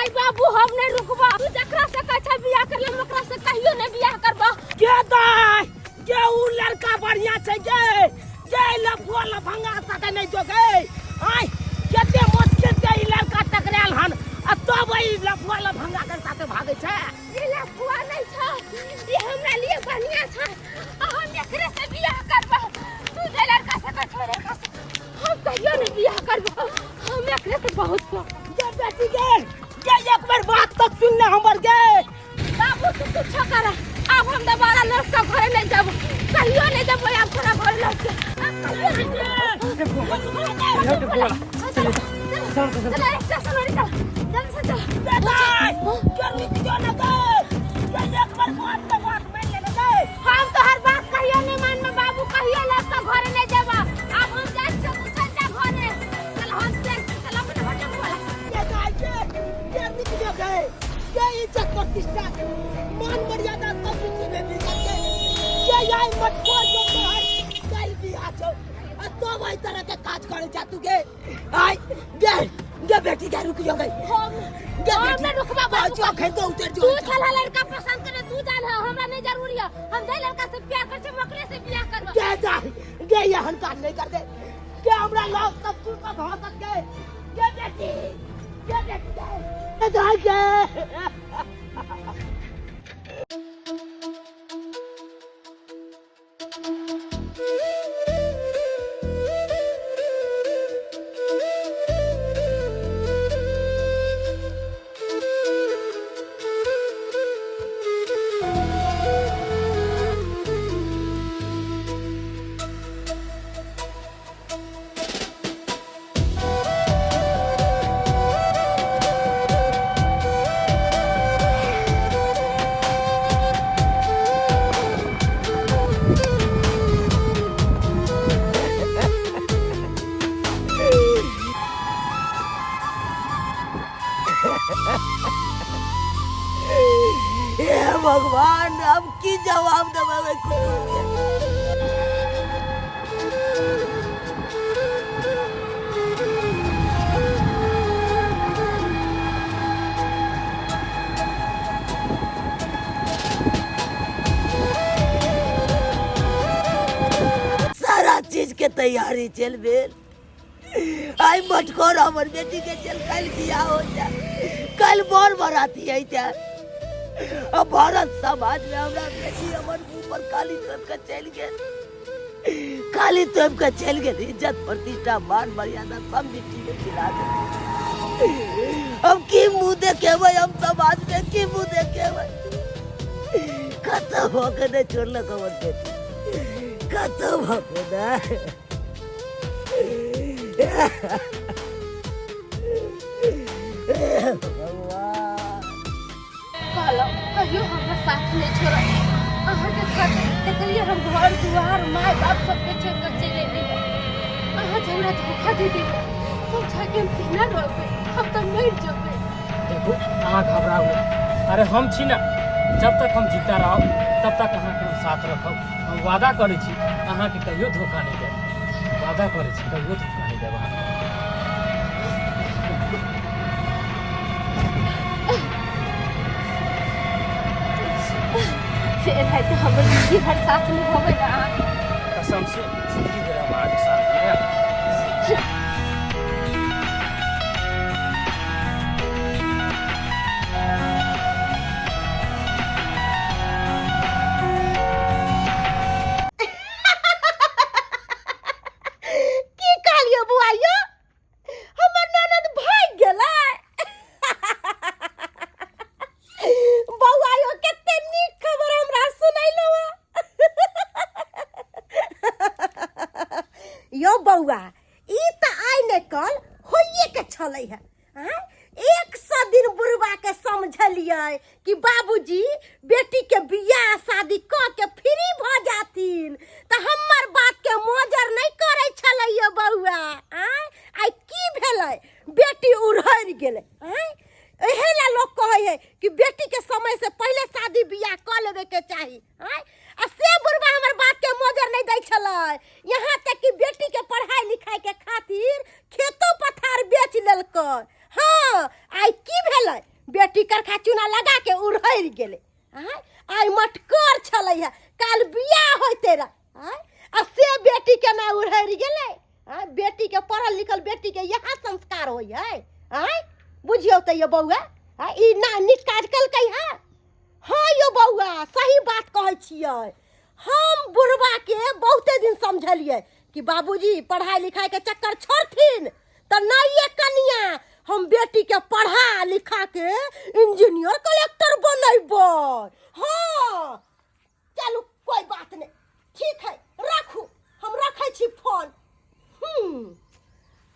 नहीं बाबू हम नहीं रुकबा। तू जकरा से कछा बियाह कर ले ओकरा से कहियो नहीं बियाह करबा। के दाई के उ लड़का बढ़िया छै गे के लफुआ लफंगा साथे नहीं जो गे आई केते मुश्किल से ई लड़का टकराल हन आ तब ई लफुआ लफंगा के साथे भागे छै। ये लफुआ नहीं छ ये हमरा लिए बढ़िया छ हम एकरे से बियाह करबा। तू जे लड़का से छोड़े का हम कहियो नहीं बियाह करबा। हम एकरे से बहुत के बेटी गे के एक बार बात तो सुन ले हमर गे। बाबू तू कुछ कर अब हम दोबारा लड़का घरे नहीं जाब कहियो नहीं जाब अब थोड़ा घर लौट के अब कहियो नहीं चल स्टेशन वाली चल जल्दी से चल दाई के रुक जो ना गे के एक बार बात पे बात मान ले गे। हम तो हर बात कहियो नहीं मान में बाबू कहियो लड़का घरे नहीं जाब। अब हम जाए से पूछल जा घरे चल हम चल अपने होटल वाला के दाई के रुक जो गे के इज्जत प्रतिष्ठा मान मर्यादा सब मिट्टी में मिल गए के आई मत को जो तोहर कल भी आछो आ तो भाई तरह के काज करे जा तू गे आई गे बेटी के रुक जो गे हम गे रुकबा बाबू जो खे तो उतर जो तू चला लड़का पसंद करे तू जान हमरा नहीं जरूरी है। हम जे लड़का से प्यार कर छे ओकरे से बियाह करबा। के दाई गे यहन काम नहीं कर दे के हमरा लोग सब तू सब हो सक गे बेटी के दाई के भगवान अब की जवाब देवे सारा चीज के तैयारी चल बेल आई मटकोर हमर बेटी के चल कल बियाह हो जा कल मोर बराती है त्या अब भारत समाज में हमरा बेटी हमर ऊपर काली तोप के चल गेल काली तोप के चल गेल इज्जत प्रतिष्ठा मान मर्यादा सब मिट्टी में खिला दे। हम की मुंह देखेबै हम समाज में की मुंह देखेबै खत्म हो के नहीं छोड़लक हमर बेटी खत्म हो के कहियो हमरा साथ नहीं छोड़ा अहाँ के खातिर देखलिए हम घर दुआर माय बाप सब के छोड़ के चले गए। अहाँ हमरा धोखा दे दी तुम जाके हम केना रहबे हम तो मर जबे। देखो अहाँ घबराओ अरे हम छी ना जब तक हम जीता रहो तब तक अहाँ के साथ रखब। हम वादा करे छी अहाँ के कहियो धोखा नहीं देब वादा करे छी कहियो धोखा नहीं देब। है तो हमर जिंदगी भर साथ में होवे ना कसम से जिंदगी भर हमारे साथ है। की कहलियो बुआइयो हमर ननद भाग गेलै बौआयो कते नीक खबर हमरा सुनैलो यो बौआ ई त आइ ने कल होइए के छलै है 100 दिन बुढ़वा के समझलिए कि बाबूजी बेटी के बियाह शादी क के फ्री भ जाथिन त हमर बात के मोजर नहीं करे छलै बौआ। आई की भेलै बेटी उड़हर गेलै एहे ला लोग कहे है कि बेटी के समय से पहले शादी बियाह क लेवे के चाही। आ से बुढ़वा हमर बात के मोजर नहीं दै छलै यहाँ तक कि बेटी के पढ़ाई लिखाई के खातिर खेतो पथार बेच लेलकै। हाँ आई की भेलै बेटी करखा चूना लगा के उड़हरि गेलै आइ मटकोर छलै है काल बियाह होइते रह आ से बेटी के ना उड़हरि गेलै बेटी के पढ़ल लिखल बेटी के यहाँ संस्कार होइ है बुझियौ तऽ ये बौआ ई ना नीक काज कलकै है हाँ यो बौआ सही बात कहै छियै हम बुढ़वा के बहुते दिन समझलिए कि बाबूजी पढ़ाई लिखाई के चक्कर छोड़थिन तो नहीं कनिया हम बेटी के पढ़ा लिखा के इंजीनियर कलेक्टर बनेबै हाँ चलू कोई बात नहीं ठीक है रखू हम रखे छी फोन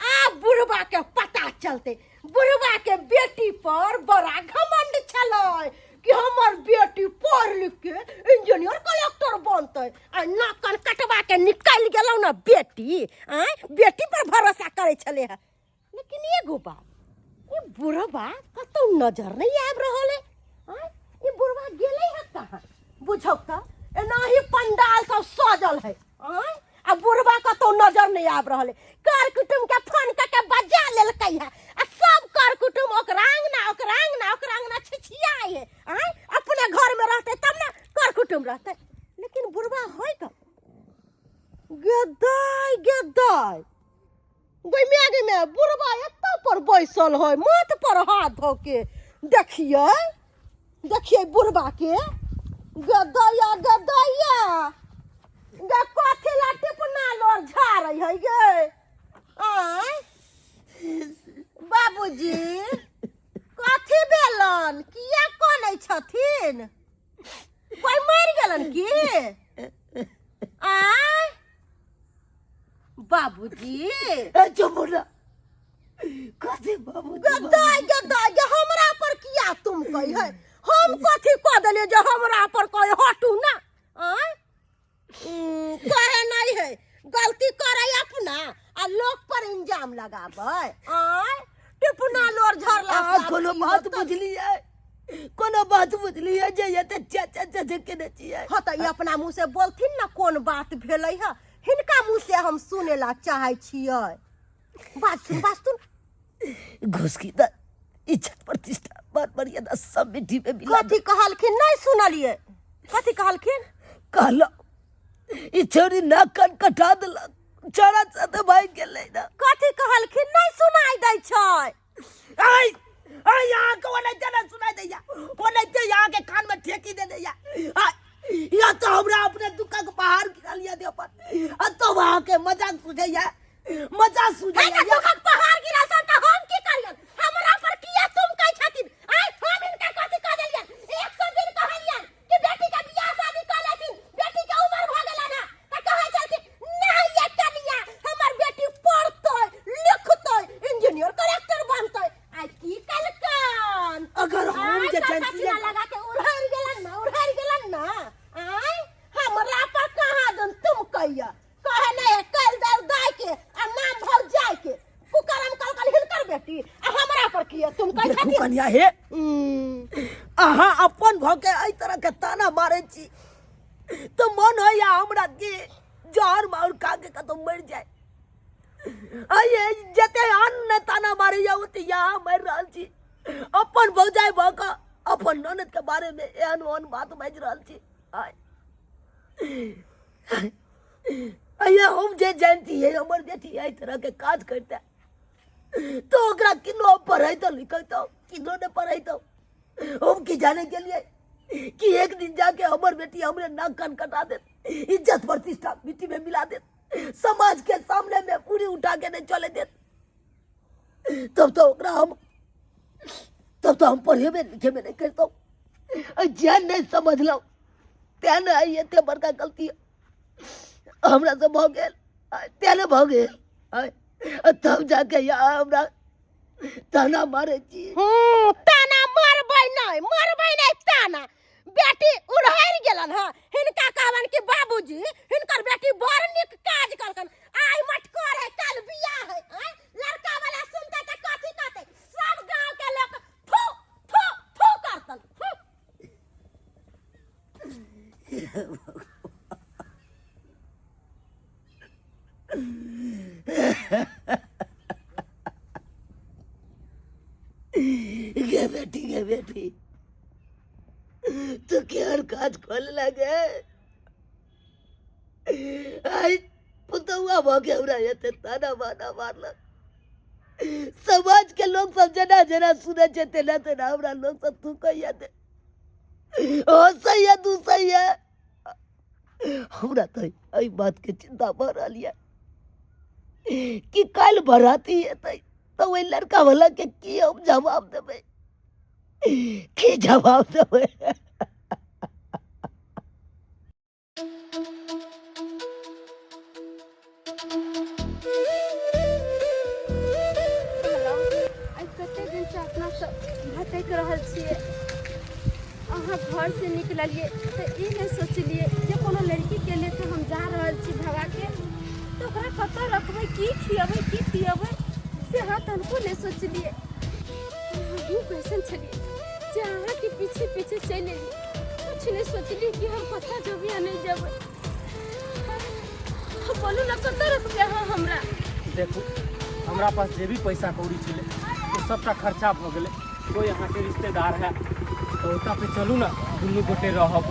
आ बुढ़वा के पता चलते बुढ़वा के बेटी पर बड़ा घमंड छलै कि हमर बेटी पढ़ लिख के इंजीनियर कलेक्टर बनते आ नाकन कटवा के निकल गेलौ ना बेटी बेटी पर भरोसा करे छले है लेकिन एगो बात ये बुढ़वा कतौ नजर नहीं आब रहल है ये बुढ़वा गेलै है कहाँ बुझौ त एनाही पंडाल सब सजल है आ बुढ़वा कतौ नजर नहीं आब रहल है कर कुटुम के फोन के बजा लेलकै है आ सब कर कुटुम ओकरा अंगना छिछियाए है अपने घर में रहते तब ना कर कुटुम रहते लेकिन बुढ़वा है कब गेदाय गई में बुढ़वा एत्ता पर बैसल है माथ पर हाथ धो के देखिए बुढ़वा के गदैया गे कथी ला टिपना लोर झाड़ै है गे बाबूजी कथी भेलन किया कोनै छथिन कोई मर गेलन की बाबूजी चुप ना कथी बाबूजी गदाई हमरा पर किया तुम कही है हम कथी कह देलिए जे हमरा पर कहे हटू ना कहे नहीं है गलती करे अपना आ लोग पर इंजाम लगाबै टिपना लोर झरला कोनो बात बुझलिए जे एते चाचा के न छियै हाँ त अपना मुंह से बोलथिन ना कोन बात भेलै है हिनका मुंह से हम सुने ला चाहे छियै बात सुन घुस की द इज्जत प्रतिष्ठा मान मर्यादा सब मिट्टी में मिला कथी कहलखिन नहीं सुनलिए कथी कहलखिन कहलो ई छोरी नाक कान कटा देलक चोरा साथे भाग गेलै ना कथी कहलखिन नहीं सुनाई दै छै आई यहाँ को नहीं सुनाई दैया ओनैते यहाँ के कान में ठेकी दे दैया या तो हमरा अपने दुख के पहाड़ गिरा लिया दे पर तो वहां के मजाक सुझैया दुख के पहाड़ गिरा त हम की करियन हमरा पर किया तुम कह छथिन हम इनका कथी कह देलियन 100 दिन कहलियन कि बेटी का बियाह शादी कर लेथिन बेटी के उम्र भ गेला ना त कहै छथिन नहीं ये कनिया हमर बेटी पढ़तै लिखतै इंजीनियर कलेक्टर बनतै आई की कलकन अगर हम जे चंचिया लगा के उड़हर गेलन ना हमरा पर कहां दन तुम कहिया कहे नहीं कल दर दाई के आ नाम भौ जाय के कुकरम कल हिलकर बेटी आ हमरा पर किया तुम कह छथिन कनिया हे अहाँ अपन भ के एई तरह के ताना मारे छी तो मन होया हमरा के जहर मार खा के कतो मर जाए आये जते अन्न ताना मारे या ओते यहाँ मर रहल छी अपन भौजाई भ के अपन ननद के बारे में एहन बात बाज रहल छी हम जे जानती है हमर बेटी एई तरह के काज करता तो ओकरा किनो पढ़ाई लिखाई किनो ने पढ़ाई हम की जाने के लिए कि एक दिन जाके हमर बेटी हमरे नाक कान कटा दे इज्जत प्रतिष्ठा मिट्टी में मिला दे समाज के सामने में पूरी उठा के नहीं चले दे तब तो हम पढ़े में लिखे में नहीं करता जान नहीं समझ लो त्यान ये बड़का गलती हमरा से भ गेल त्याने भ गेल तब जाके यहाँ हमरा ताना मारे छी ताना मरबै नहीं ताना बेटी उड़हर गेलन ह हिनका कहबन कि बाबूजी हिनकर बेटी बड़ नीक काज करकन आई मटकोर है कल बियाह है लड़का वाला सुनते त कथी कहते सब गांव के लोग थू थू थू करतन गे बेटी तू केहर काज खोल लगे आई पुतौआ भगे हमरा एते ताना बाना मारलक। समाज के लोग सब जना जना सुने छे तेना तेना हमरा लोग सब तू कहिया दे ओ सही है तू सही है। हमरा तो एहि बात के चिंता बढ़ रही है कि कल बराती है तो वही लड़का वाला के की हम जवाब देवे की जवाब देवे। भटक रहल छियै अहाँ घर से निकलिए तो ये नहीं सोचलिए जे कोनो लड़की के लिए तो हम जा रहल छी भगा के तो ओकरा कतऽ रखबै की खियबै की पियबै से अहाँ तनको नहीं सोचलिए। हम कैसन छलिए जे अहाँ के पीछे पीछे चलि एलिए कुछ नहीं सोचलिए कि हम कतऽ जेबै या नहीं जेबै। बोलू ना कतऽ रखबै अहाँ हमरा। देखू हमरा पास जे भी पैसा कौड़ी छले वो सबटा खर्चा भ गेले। कोई यहाँ के रिश्तेदार है तो ओता पे चलू ना दुनू गोटे रहब।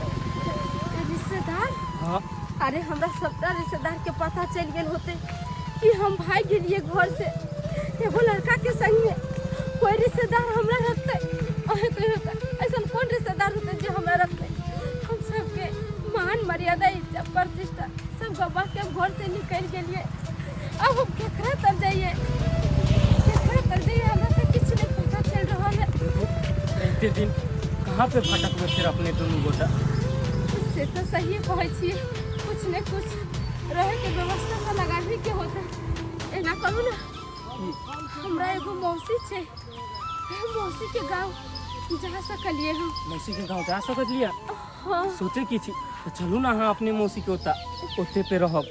रिश्तेदार? हाँ अरे हमरा सबटा रिश्तेदार के पता चल गेल होते कि हम भाग गेलिए घर से एगो लड़का के संग में। कोई रिश्तेदार हमरा रखते अहे कहियो ऐसा कौन रिश्तेदार होते जो हमरा रखते। हम सबके मान मर्यादा इज्जत प्रतिष्ठा सब गवा के घर से निकल गेलिए। अब हम केकरा तर जाइए हमरा से कुछ नहीं पता चल रहा है। एते दिन कहाँ पे भटकबे फिर अपने दुनू गोटा। से तो सही कहै छियै कुछ न कुछ रहे के व्यवस्था तो लगाबे के होता। एना करू ना हमरा एगो मौसी छे मौसी के गांव जा सकलिए हम। मौसी के गाँव जा सकलिए? हाँ सोचे की छी तो चलू ना हाँ अपने मौसी के ओते पे रहब।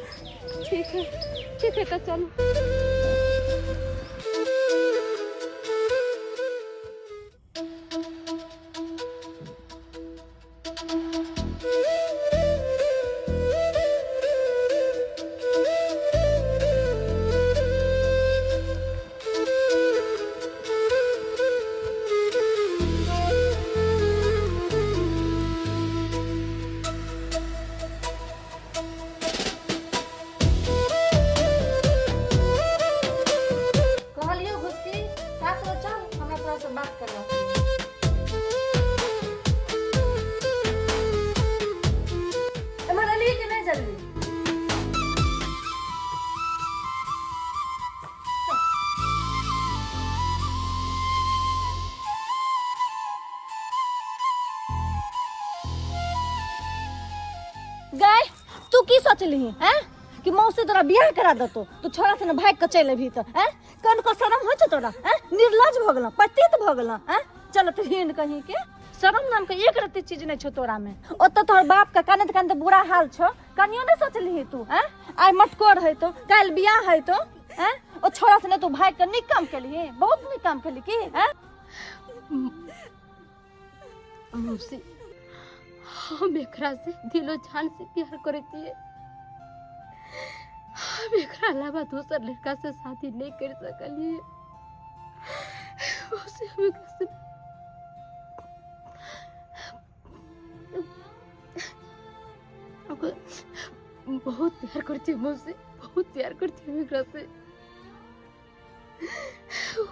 ठीक है तो चलो। गए तू की सोचली हैं कि मौसी तोरा बियाह करा देतो तू छोरा से न भाग के चल अभी तो हैं कौन को शर्म हो तोरा हैं निर्लज भ गेल पतित भ गेल हैं चल तो हिंद कहीं के शर्म नाम के एक रत्ती चीज नहीं छो तोरा में। ओत तोहर बाप का कानत कानत बुरा हाल छो कनियो नहीं सोचली तू हैं आई मटकोर है तो कल बियाह है तो हैं ओ छोरा से न तू भाग के निक काम केली बहुत निक काम केली की हैं। मौसी हम एकरा से दिलो जान से प्यार करती है। हम एकरा अलावा दूसर लड़का से शादी नहीं कर सकली। मौसी हम एकरा से बहुत प्यार करती है। मौसी बहुत प्यार करती है एकरा से।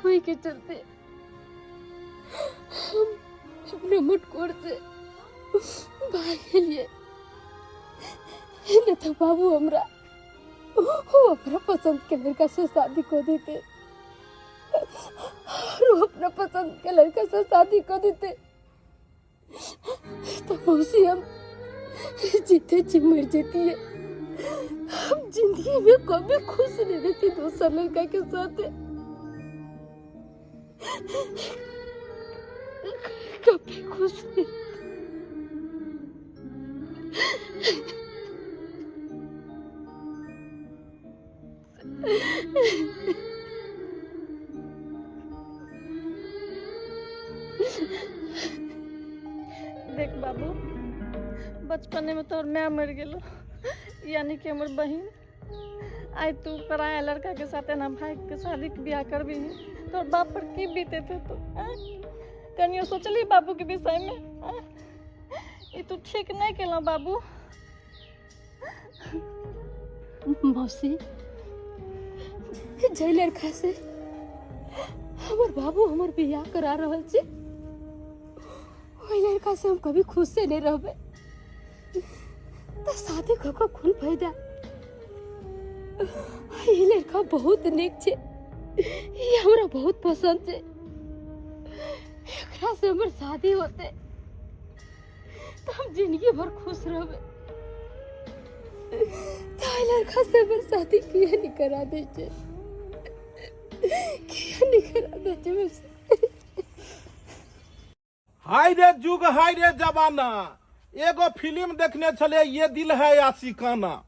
वही के चलते हम अपने मुटकोर से भागे लिए नहीं तो बाबू हमरा वो अपना पसंद के लड़का से शादी को देते और वो अपना पसंद के लड़का से शादी को देते तो मौसी हम जीते जी मर जाती है। हम जिंदगी में कभी खुश नहीं रहती दूसरा लड़का के साथ कभी खुश नहीं। देख बाबू बचपने में तोर मैं मर गेलो यानी कि हमर बहन आई तू पराया लड़का के साथ ना भाई के शादी के ब्याह करबी तोर बाप पर की बीते थे तो कनियो सोचली बाबू के विषय में हाँ? ये तू ठीक नहीं केला बाबू। मौसी जय लड़का से हमार बाबू हमार बियाह करा रहल छी, ओई लड़का से हम कभी खुश से नहीं रहबे तो शादी को खून फायदा। ये लड़का बहुत नेक छे, ये हमरा बहुत पसंद छे, एकरा से हमर शादी होते तो हम जिंदगी भर खुश रहबे। तो लड़का से हमर शादी किया नहीं करा दे छे, किया नहीं करा दे छे मुझसे। हाय रे जुग हाय रे जमाना, एगो फिल्म देखने चले ये दिल है आशिकाना,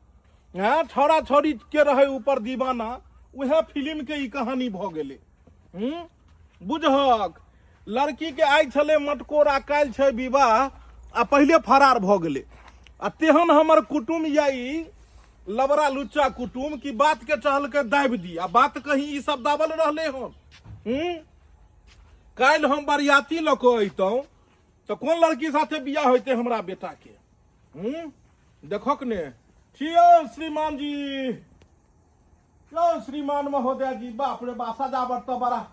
हाँ छोरा छोरी के रहे ऊपर दीवाना, वह फिल्म के ई कहानी भ गेले। बुझहक लड़की के आई छले मटकोर आ काल्हि छै विवाह आ पहले फरार भ गेले। आ तेहन हमर कुटुम यही लबरा लुच्चा कुटुम की बात के चहल के दाबि दी, आ बात कहीं ई सब दाबल रहले हन। काल्हि हम बरियाती लऽ कऽ अइतौं तो कौन लड़की साथे बियाह होते हमरा बेटा के। देखक ने छियो श्रीमान जी, यो श्रीमान महोदय जी, बाप रे बा सजावट तो बड़ा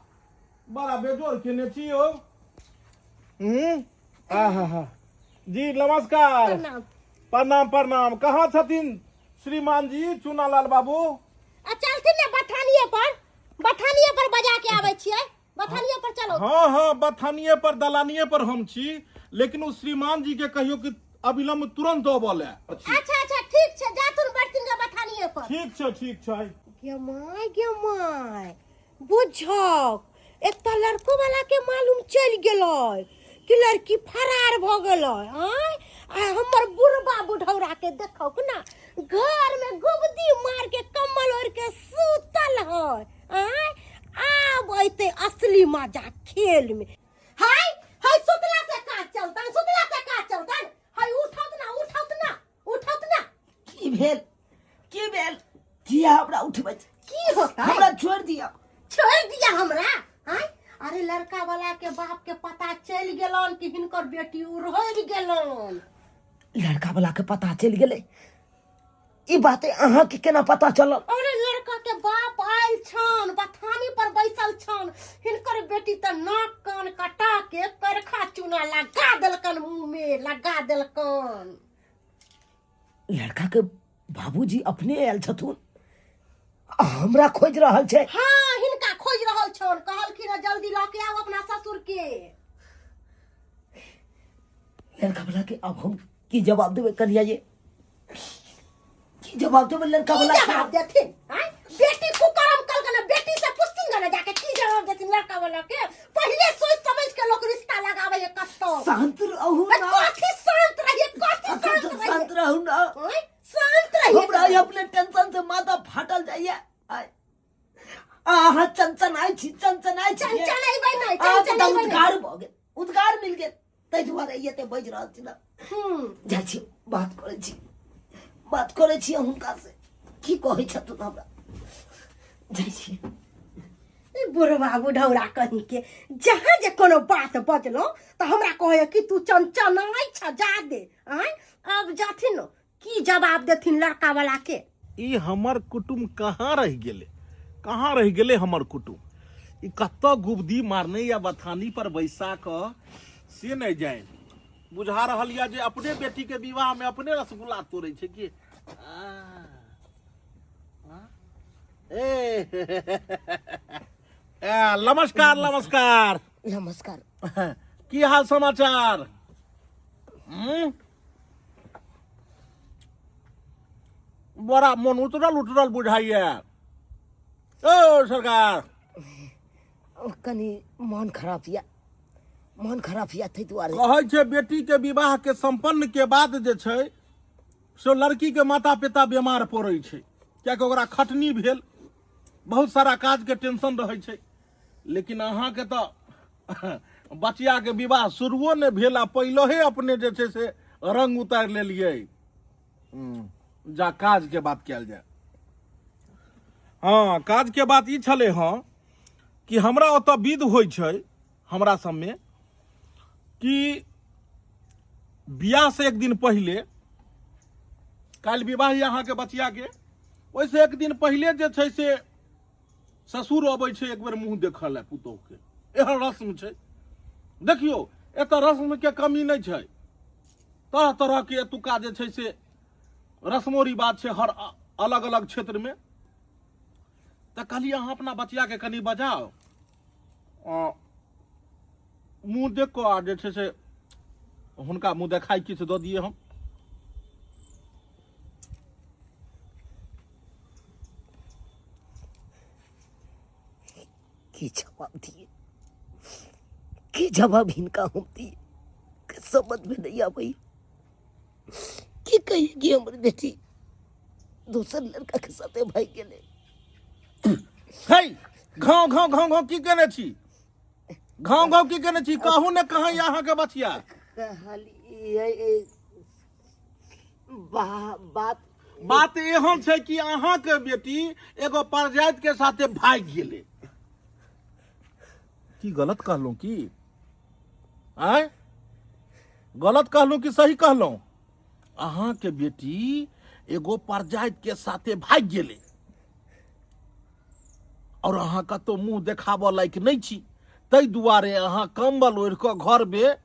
बड़ा बेजोर केने छियो। आहा जी नमस्कार, प्रणाम प्रणाम। कहाँ छथिन श्रीमान जी चुनालाल बाबू? चलथिन ने बथानिए पर बजा के आवे छियै, बथानिए पर चलो। हाँ हाँ बथानिए पर दलानिए पर हम छी, लेकिन उस श्रीमान जी के कहियो कि अविलंब तुरंत अबले। अच्छा ठीक छै, जातुन बर्तिन के बथानिए पर। ठीक छै। गे माय बुझक एक तो लड़को वाला के मालूम चल गेलै कि लड़की फरार भ गेलै। आ हमर बुढ़बा बुढ़ौरा के देखौ ना घर में गुबदी मार के कम्बल ओढ़ के सुतल है। आब अइते असली मजा खेल में। हाय सुतला से का चलतन, हाय उठत ना। की भेल दिया हमरा उठबै, की होता हमरा छोड़ दिया हमरा। अरे लड़का वाला के बाप के पता चल गेलन कि हिनकर बेटी उड़ि गेलन। लड़का वाला के पता चल गेलै, ई बातें अहाँ के केना पता चलल? अरे लड़का के बाप आयल छन, बथानी पर बैसल छन, हिनकर बेटी त नाक कान कटा के करखा चूना लगा देलकन, मुंह में लगा देलकन। लड़का के बाबूजी अपने आयल छथुन, हमरा खोज रहल छै। हाँ हिनका खोज रहल छन, कहलखिन जल्दी ल के आओ अपना ससुर के। लड़का वाला के अब हम की जवाब देबे कनिया जी? की जवाब देबे लड़का वाला? जवाब देथिन बेटी कुकरम कल बेटी से पूछथिन ना जाके की जवाब देथिन लड़का वाला के। पहले सोच समझ के लोग रिश्ता लगावे है कत्तो। शांत रहू ना, कथि शांत रहिए, कथि शांत रहू ना। शांत रहिए। हमरा अपने टेंशन से माथा फाटल जाइए। आहा चंचन आई छी। उद्गार मिल गेल, तै दुआरे एते बज रहल छी ना। जाइ छी बात करै छी हुनका से, की कहै छथुन हमरा। जाइ छी बुढ़वा बुढ़ौरा कहीं के जहाँ जे कोनो बात बजलो तो हमरा कहे कि तू चंचनाई छ जा दे। अब जाथिन की जवाब देथिन लड़का वाला के। ई हमर कुटुम कहाँ रह गेले हमर कुटुम? ई कत्तो गुबदी मारने या बथानी पर बैसा क से नहीं जाए। बुझा रहल या जे अपने बेटी के विवाह में अपने रसगुल्ला तोड़े छे कि नमस्कार। की हाल समाचार? बड़ा मन उतरल बुझाइए। ओ सरकार कनी मन खराब या थै दुआरे कहै छै बेटी के विवाह के संपन्न के बाद जे छै से लड़की के माता पिता बीमार पड़ै छै, कियाकि ओकरा खटनी भेल, बहुत सारा काज के टेंशन रहै छै। लेकिन अहाँ के तो बचिया के विवाह शुरुओ नहीं भेल, पहले अपने जे छै से रंग उतार लेलिए। जा काज के बात कयल जाए। हाँ काज के बात ई छले हाँ कि हमरा ओतऽ विध होइ छै हमरा सब में कि बियाह से एक दिन पहले, काल्हि विवाह यहाँ के बचिया के, ओहिसे एक दिन पहले जे छै से ससुर अबै छै एक बेर मुंह देखऽ लए पुतोह के। एहन रस्म छै। देखियो एतऽ रस्म के कमी नहीं छै, तरह तरह के एतुका जे छै से रस्मो रिवाज छै हर अलग अलग क्षेत्र में। तो कहलिए अहाँ अपना बचिया के कनी बजाओ, मुंह देख को आ जे छै से हुनका मुंह देखाई किछु दऽ दिए हम। की जवाब दिए, की जवाब इनका हम दिए, समझ में नहीं आ पाई। की कहिए कि हमारी बेटी दूसर लड़का के साथे भाई गेले। हे घाव घाव घाव घाव की केने छी, घाव घाव की केने छी, कहू ने कहाँ यहाँ के बचिया। बात बात एहन छै कि अहाँ के बेटी एगो परजाइत के साथे भाग गेले। की गलत कहलूं की आय, गलत कहलूं कि सही कहलूं? अहाँ के बेटी एगो परजाइत के साथे भाग गेले और अहाँ कतो मुंह देखाबऽ लायक नहीं छी, तै दुआरे अहाँ कंबल ओढ़ कऽ घर में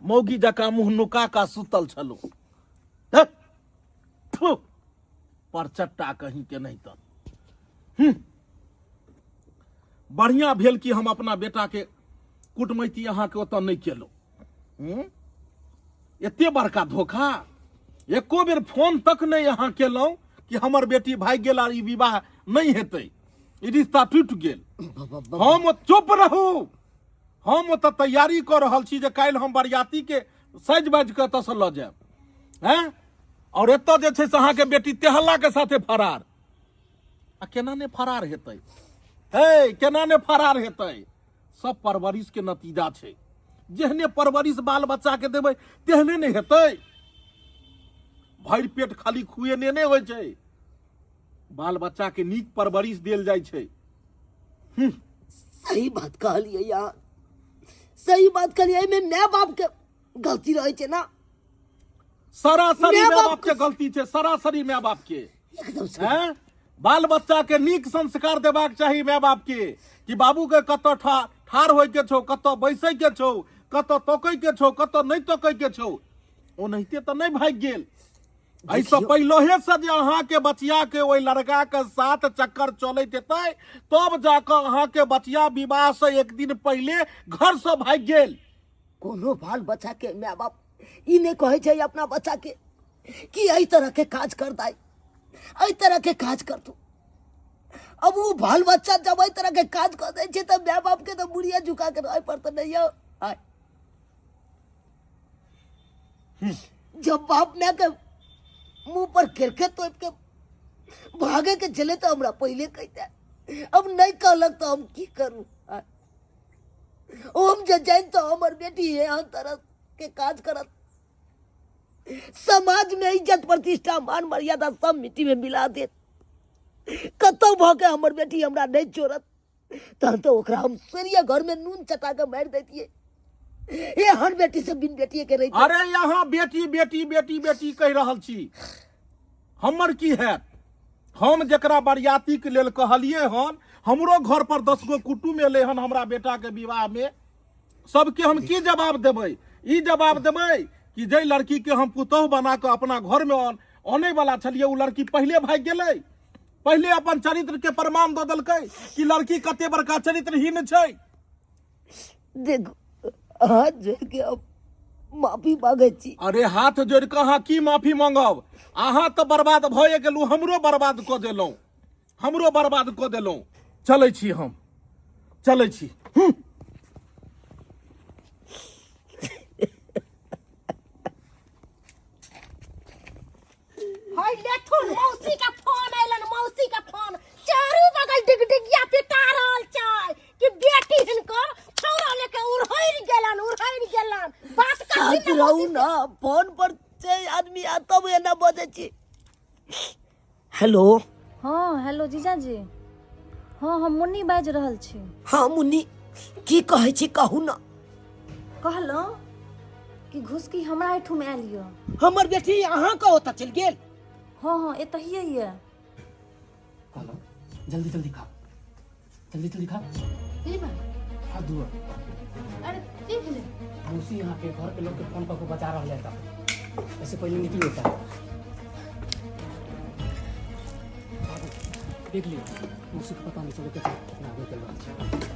मौगी जकाँ मुंह नुका का सुतल छलू। परचट्टा कहीं के नहीं तो बढ़िया भेल कि हम अपना बेटा के कुटमैती अहाँ के ओतऽ नहीं केलहुँ। एते बड़का धोखा, एको बेर फोन तक नहीं अहाँ केलहुँ कि हमर बेटी भाग गेल आ ई विवाह नहीं हेतै, ई रिश्ता टूटि गेल। हम चुप रहू, हम ओतऽ तैयारी कऽ रहल छी जे काल्हि हम बरियाती के सज बाज कऽ एतऽ से लऽ जायब हैं, और एतऽ जे छै से अहाँ के बेटी तेहल्ला के साथे फरार। आ केना ने फरार हेतै, हे केना ने फरार हेतै? सब परवरिश के नतीजा छै। जेहने परवरिश बाल बच्चा के देबै तेहने ने हेतै। भरि पेट खाली खुएने नहि होइ छै, बाल बच्चा के नीक परवरिश देल जाइ छै। सही बात कहलिए यार, सही बात कहलिए। एहिमे माय बाप के गलती रहे छै ना, सरासरी माय बाप के गलती छै, सरासरी माय बाप के। एकदम से हैं, बाल बच्चा के नीक संस्कार देबाक चाही माय बाप के, कि बाबू के कतऽ ठाढ़ होय के छौ, कतऽ बैसै के छौ, कतऽ तकै के छौ, कतऽ नहीं तकै के छौ। ओनाहिते तऽ नहीं भाग गेल। ऐसा पहले से जे अहाँ के बचिया के ओइ लड़का के साथ चक्कर चलैत हेतै, तब जाकर अहाँ के बचिया विवाह से एक दिन पहले घर से भाग गेल। कोनो बाल बच्चा के माय बाप ई नहीं कहे छै अपना बच्चा के कि एहि तरह के काज कर दाई, एहि तरह के काज कर तू। अब वो बाल बच्चा जब एहि तरह के काज कर दे छै तो माय बाप के तो बुढ़िया झुका के रहे पड़ता नहीं हो। जब बाप माय के मुंह पर खिरखे तो के भागे के चले तो हमरा पहले कहते, अब नहीं कहलक तो हम की करूं? हम जे जान तो हमर बेटी है हर तरह के काज करत, समाज में इज्जत प्रतिष्ठा मान मर्यादा सब मिट्टी में मिला दे। कतौ भके हमर बेटी हमरा नहीं छोड़त, तहन तो ओकरा हम सरिया घर में नून चटा के मार देतिए। ये हर बेटी से बिन बेटी के रही। अरे यहाँ बेटी बेटी बेटी बेटी कह रहल छी, हमर की है? हम जकरा बरियाती के लेल कहलिए हन, हमरो घर पर 10 गो कुटुम एले हन हमरा बेटा के विवाह में, सबके हम की जवाब देबै? ई जवाब देबै कि जे लड़की के हम पुतोह बना के अपना घर में आने वाला छलिए, उ लड़की पहले भाग गेलै, पहले अपन चरित्र के प्रमाण दऽ देलकै कि लड़की कते बड़का चरित्रहीन छै। देखो हाथ जोड़ के अब माफी मांगे छी। अरे हाथ जोड़ के अहाँ की माफी मांगब? अहाँ तो बर्बाद भए गेलू, हमरो बर्बाद कऽ देलहुँ, हमरो बर्बाद कऽ देलहुँ। चलै छी हम, चलै छी। हाय लेथुन मौसी का फोन आइलन, मौसी का फोन चारू बगल डिगडिगिया पिटा रहल छै कि बेटी हिनकर छौरा लेके उड़हैर गेलन। बात साथ कथी रहू ना, फोन पर से आदमी आता हुए ना बजे छी। हेलो। हाँ हेलो जीजाजी, हाँ हम मुन्नी बाजि रहल छी। हाँ मुन्नी, की कहे छी कहू ना। कहलो कि घुसकी हमरा एठू में आलियो। हमर बेटी अहाँ का ओतऽ चल गेल। हाँ एतहिए ये। कहलो जल्दी जल्दी खा, जल्दी जल्दी खा। की बा? हाथ धो। अरे की भेलै? मौसी यहाँ के घर के लोग के फोन करके बचा रहा था, ऐसे पहले निकली होता है। देख लियो मौसी को पता नहीं चले कितना आगे चल रहा है।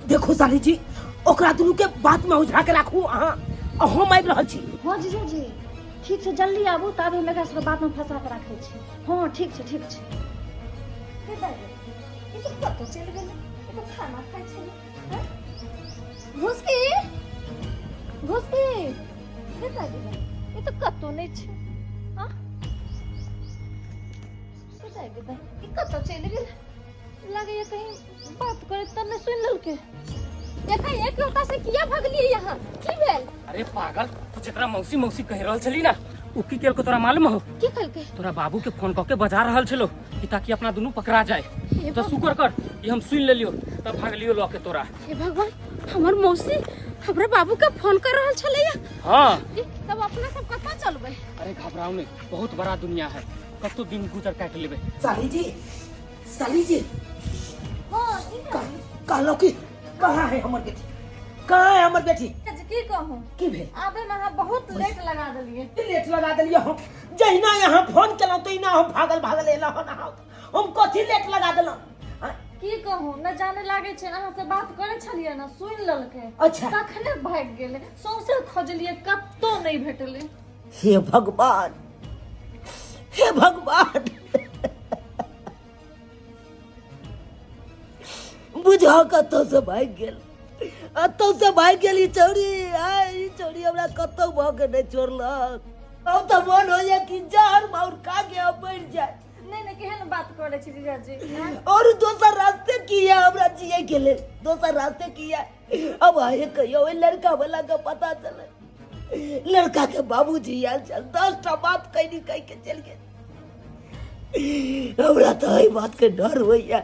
देखो साली जी, ओकरा दुनू के बात में उझा के राखू अहाँ, हम आबि रहल छी। हाँ जीजा जी ठीक छै, जल्दी आबू तब हम एकरा सबके बात में फंसा के राखै छी। हाँ ठीक छै ठीक छै। के दाई ई सब कतौ चल गेलै? ई तो खाना खाइ छै। हैं घुसकी घुसकी के दाई ई तो कतौ नहीं छै। हां के दाई ई कतौ चल गेलै? लगे ये कहीं बात करे तब ने सुन ललके। देखा एक लोटा से किया भगली यहाँ की भेल? अरे पागल, तू जेकरा मौसी मौसी कह रहल छली ना, उ की केल को तोरा मालूम हो? की कहलके? तोरा बाबू के फोन करके बजा रहल छलो कि ताकि अपना दुनू पकड़ा जाए। हे तो शुक्र कर कि हम सुन लेलियो, तब भाग लियो लौ के तोरा। हे भगवान, हमर मौसी हमरा बाबू के फोन कर रहल छलैया। हाँ तब अपना सब कतऽ चलबै? अरे घबराओ नहीं, बहुत बड़ा दुनिया है, कतो दिन गुजर काट लेबे। साली जी, साली जी, हां ठीक है। कहलो कि कहाँ है हमर बेटी, कहाँ है हमर बेटी? की कहूं की भेल? आबे में अहाँ बहुत लेट लगा देलिए। लेट लगा देलिए हम, जहिना यहाँ फोन केलहुँ तहिना हम भागल भागल एलहुँ हन। हम कथी लेट लगा देलहुँ? की कहूं न जाने लागे छै, अहाँ से बात करे छलिए ना, सुन ललके। अच्छा। तखने भाग गेले, सौंसे खोजलिए कत्तो नहीं भेटले। हे भगवान, हे भगवान, बुझा कतौ से भाग गेल, अतौ से भाग गेल। ई चोरी हमरा कतौ भऽ के नहीं छोड़लक। अब तो मन हो जाए कि जहर मार खा के अब मर जाए। नहीं केहन बात करे छी जीजा जी। और दोसर रास्ते की है हमरा जिए के लिए? दोसर रास्ते की है? अब आए कहियो लड़का वाला का पता चले, लड़का के बाबूजी आयल चल 10टा बात कहीं कह के चल गए। हमरा तो यही बात के डर होइया,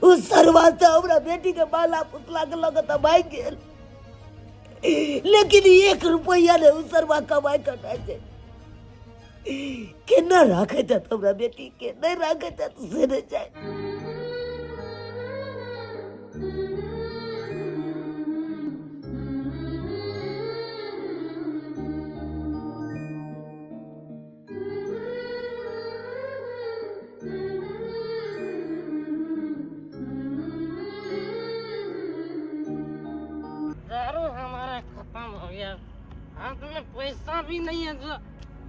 उस सरवा से हमरा बेटी के बाला पुतला के लगे तो भाग गेल, लेकिन 1 रुपया ने उस सरवा कमाई कटा जाए। केना राखे थे हमरा बेटी के, नहीं राखे थे तो से नहीं जाए। दारू हमारा खत्म हो गया, हाथ में पैसा भी नहीं है जो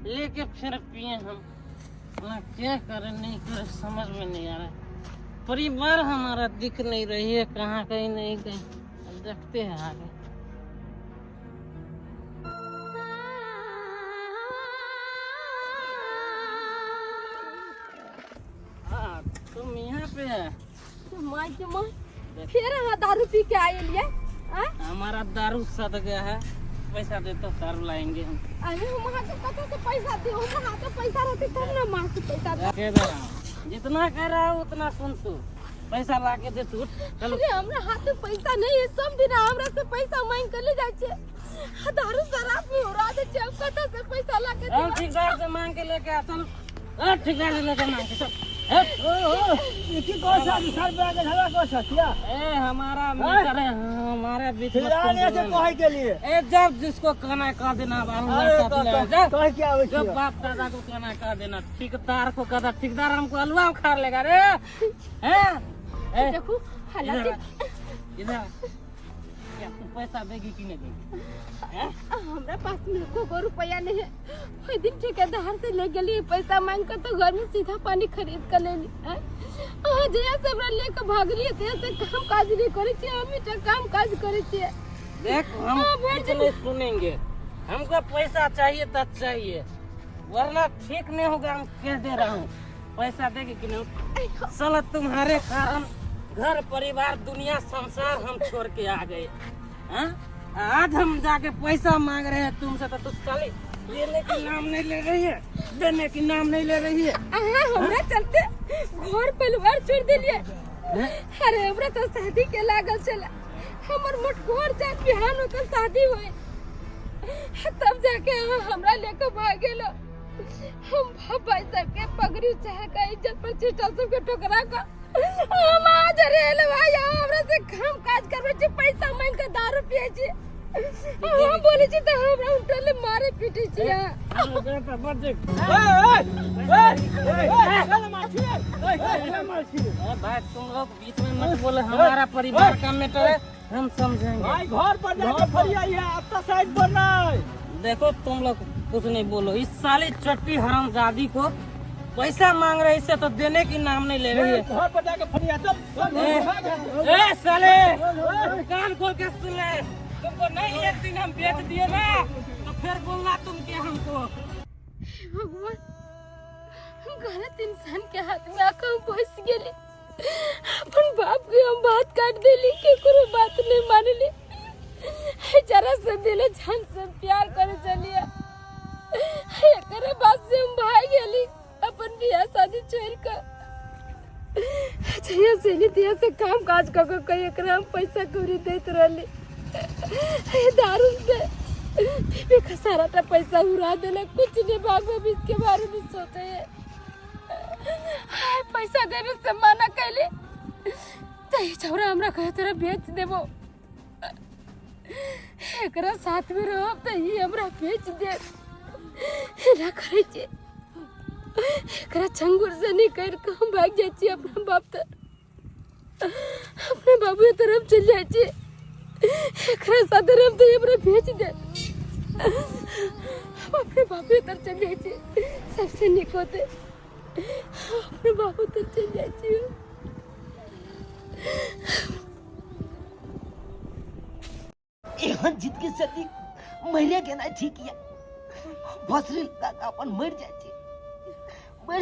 लेके फिर पिए हम। ना क्या करे नहीं करे समझ में नहीं आ रहा है। परिवार हमारा दिख नहीं रही है, कहाँ कहीं नहीं गई, देखते हैं आगे। हाँ तुम यहाँ पे है? माय के माय, फिर अहाँ दारू पी के आए लिए? हमारा दारू सद गया है, पैसा दे तो दारू लाएंगे हम। अरे हम वहाँ से कतौ से पैसा दे, हम वहाँ से पैसा रहते तब ना माँ से पैसा दे। कह दे रहा हूँ, जितना कह रहा है उतना सुन तू, पैसा ला के दे तू। चलो अरे हमरा हाथ में पैसा नहीं है, सब दिन हमरा से पैसा मांग कर ले जाए छे। दारू शराब में उड़ा दे छे, अब कतौ से पैसा ला के हम दे? ठेकेदार से मांग के लेके आ, चल ठेकेदार से लेके मांग के चल। ए हमारा मीटर है, हमारे बीच में के लिए ए जब जिसको कहना है कह देना, जब बाप दादा को कहना है कह देना, ठेकेदार को कहता, ठेकेदार हमको हलवा उखाड़ लेगा रे। हैं देखो हालांकि इधर क्या तू पैसा देगी कि नहीं देगी? हमरा पास में को रुपया नहीं है। कोई दिन ठेकेदार से ले गेली पैसा मांग कर, तो घर में सीधा पानी खरीद कर लेली। जया से हमरा लेके भागली, ते से काम काज नहीं करे छे, हम तो काम काज करे छे। देख हम कुछ नहीं सुनेंगे, हमको पैसा चाहिए तो चाहिए, वरना ठीक नहीं होगा। हम कह दे रहा हूँ, पैसा देगी कि नहीं? साला तुम्हारे कारण घर परिवार दुनिया संसार हम छोड़ के आ गए। हाँ? आज हम जाके पैसा मांग रहे हैं तुमसे, तो तुम साले देने की नाम नहीं ले रही है, देने की नाम नहीं ले रही है। हमरा चलते घर परिवार छोड़ दिलिए, अरे हमरा तो शादी के लागल चला, हमर मटकोर जात बिहान होकर शादी हुए, तब जाके हमरा लेके भाग गेलो। हम भाई साहब के पगड़ी चाहे का इज्जत पर चिट्टा सब के ठोकरा का हम आज रेल भाई हमरा से काम काज करबे छी, पैसा मांग के दारू पिए छी, हम बोले छी त हमरा उल्टे मारे पीटे छी। भाई तुम लोग बीच में मत बोलो, हमारा परिवार का मैटर है, हम समझेंगे। भाई घर पर जाके फरियाई है, अब तो साइड पर नहीं। देखो तुम लोग कुछ नहीं बोलो, इस साली चट्टी हरामजादी को पैसा मांग रहे, इससे तो देने की नाम नहीं ले रही है। घर पर जाके फरिया चल। ए साले कान खोल के सुन ले, तुमको नहीं एक दिन हम बेच दिए ना तो फिर बोलना तुम के हमको। भगवान, गलत इंसान के हाथ में आके हम फंस गेली, अपन बाप के हम बात काट देली, केकरो बात नहीं मानली, जरा से दिले जान से प्यार करे चलिए, एकरे बाद से हम भाग गेली अपन बियाह शादी छोड़ कर। अच्छा से नहीं दिया से काम काज कर कई एकरा हम पैसा कौड़ी देत रहली, दारू पे बीबी का सारा टा पैसा उड़ा देला, कुछ नहीं बाप अब इसके बारे में सोचे है। पैसा देने से मना कैले तो ये छौरा हमरा कहे तोरा बेच देबो, एकरा साथ में रहो तो ये हमरा बेच दे ना करे छे, एकरा छंगुर से नहीं कर के हम भाग जाय छी अपना बाप तर, अपने बाबू तरफ चल जाय छी, एकरा साथ रह तो हमरा बेच दे, हम अपने बाबू तरफ चल जाय छी, सबसे निक होते अपने बाबू तरफ चल जाय छी। एहन जिद के सदी मरे के ना ठीक या, भसरी लगा के अपन मर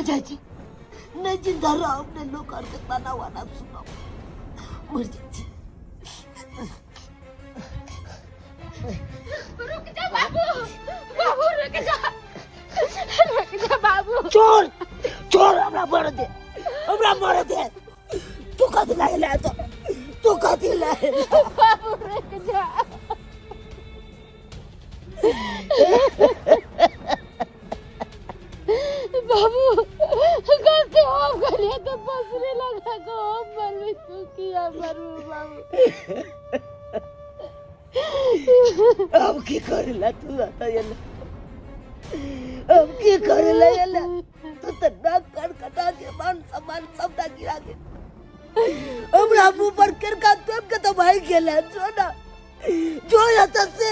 जाय छी, नहीं जिंदा रह अपने लोग और के ताना वाना सुनो, मर जाय छी। रुक जा बाबू, बाबू रुक जा बाबू। चोर चोर हमरा मार दे, तू कथी लाए तो तू कथी लाए बाबू रुक जा। बाबू गलती हो गई तो बसरे लगा को मरवे तू किया मरू बाबू। अब की करेला तू आता येला, अब की करेला येला, तू तो नाक कान कटा के मान सम्मान सब दा गिरा के हमरा मुंह पर कर का तुम के तो भाई गेला जो आता से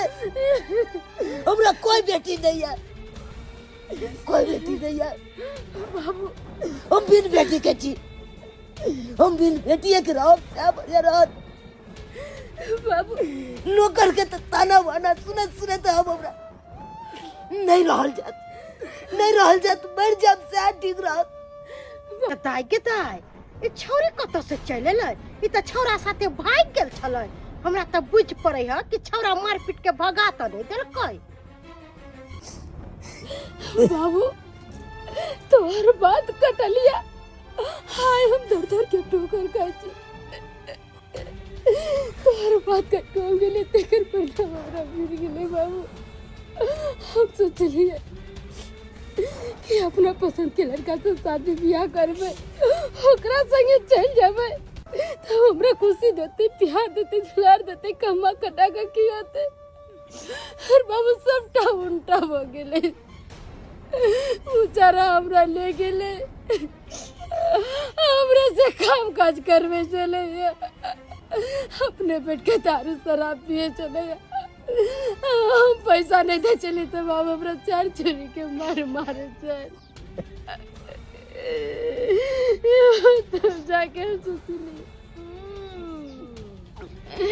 हमरा कोई बेटी नहीं है, कोई बेटी नहीं है बाबू। हम बिन बेटी के छी, हम बिन बेटी के रहो सब रात बाबू नौकर के तो ताना वाना सुने तो हम हमरा नहीं रहल जात मर जाब से ठीक रहत। दाई के दाई ई छौरी कत से चले लै, ई त छौरा साथे भाग गेल छलै, हमरा त बुझ पड़ै ह कि छौरा मार पीट के भगा त नहीं देलकै। बाबू तोहर बात कटलिया, हाय हम दर के ठोकर खाई छी, तोहर बात कट हो गेले तेकर पर हमरा गिर गेले बाबू। हम सोचलिए कि अपना पसंद के लड़का से शादी ब्याह करबे, ओकरा संगे चल जाबे तो हमरा खुशी देते, प्यार देते, दुलार देते, कमा कटा के की होते। और बाबू सबटा उल्टा हो गेले, बेचारा हमरा ले गेले, हमरा से काम काज करवे चले गया, अपने पेट के दारू शराब पिए चले गया, हम पैसा नहीं दे चली तो बाबू हमरा चार चोरी के मारे चल। तब जाके सुसुली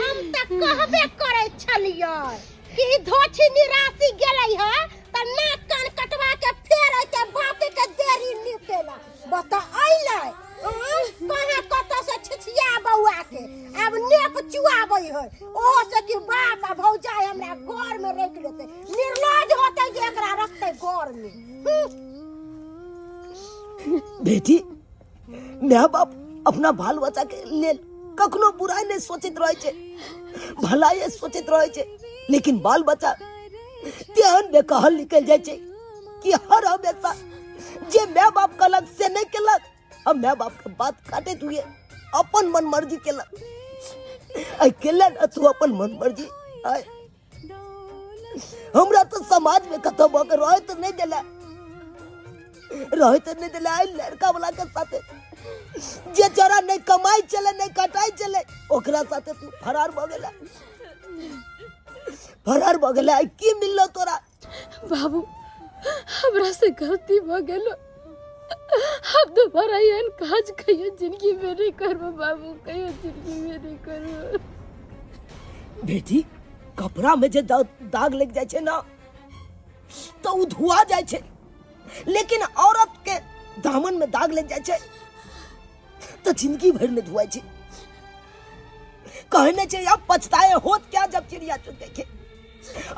हम त कहबे करे छलियै कि धोछी निराशी गेलै ह त नाक कान कटवा के फेर के बाप के देरी निपेला, बता अइलै कहां कत से छिछिया बौआ के अब नेप चुआबै है, ओहो से कि बाप आ भौजाई हमरा घर में रख लेते, निर्लज होते जे एकरा रखते घर में। बेटी माँ बाप अपना बाल बच्चा के लेल कखनो बुराई नहीं सोचित रहे छे, भलाई सोचित रहे छे, लेकिन बाल बच्चा तेहन बेकहल निकल जाए छे कि हर हमेशा जे माय बाप कलक से नहीं केलक, अब माय बाप के बात काटे हुए अपन मन मर्जी केलक। आई केला ना तू अपन मन मर्जी, आई हमरा तो समाज में कतो बक रहे तो नहीं देला, आई लड़का वाला के साथे जे जरा नहीं कमाई चले नहीं कटाई चले ओकरा साथे तू फरार भ गेला, फरार भ गेला। आई की मिललो तोरा? बाबू हमरा से गलती भ गेलो, अब दोबारा एहन काज कहियो जिंदगी में नहीं करबो बाबू, कहियो जिंदगी में नहीं करबो। बेटी कपड़ा में जे दाग लग जाए छे ना तो उ धुआ जाए छे, लेकिन औरत के दामन में दाग लग जाए छे तो जिंदगी भर में धुआई छे। कहने चाहिए अब पछताए होत क्या जब चिड़िया चुग देखे,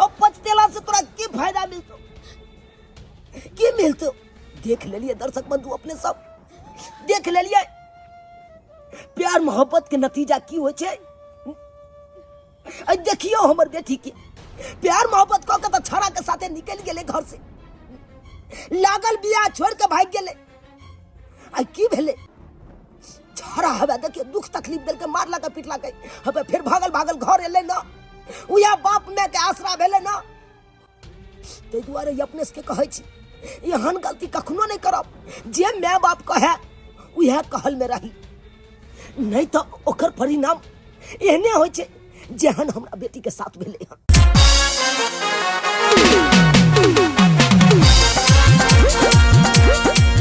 अब पछतेला से तोरा की फायदा मिलतो, की मिलतो? देख ले लिए दर्शक बंधु अपने सब देख ले लिए प्यार मोहब्बत के नतीजा की हो छे। देखियो हमर बेटी के प्यार मोहब्बत को के तो छड़ा के साथे निकल गेले घर से, लागल बिया छोड़ के भाग गेले। आई की भेले? छड़ा हवे देखियो दुख तकलीफ देल के मारला के पिटला के हवे फिर भागल घर एले ना, उया बाप में के आसरा भेले ना। ते दुआरे अपने से कहै छी एहन गलती कखनो नहीं करब, जे माय बाप कहे उहे कहल में रही, नहीं तो ओकर परिणाम एहने होय छे जेहन हमरा बेटी के साथ भेले हन।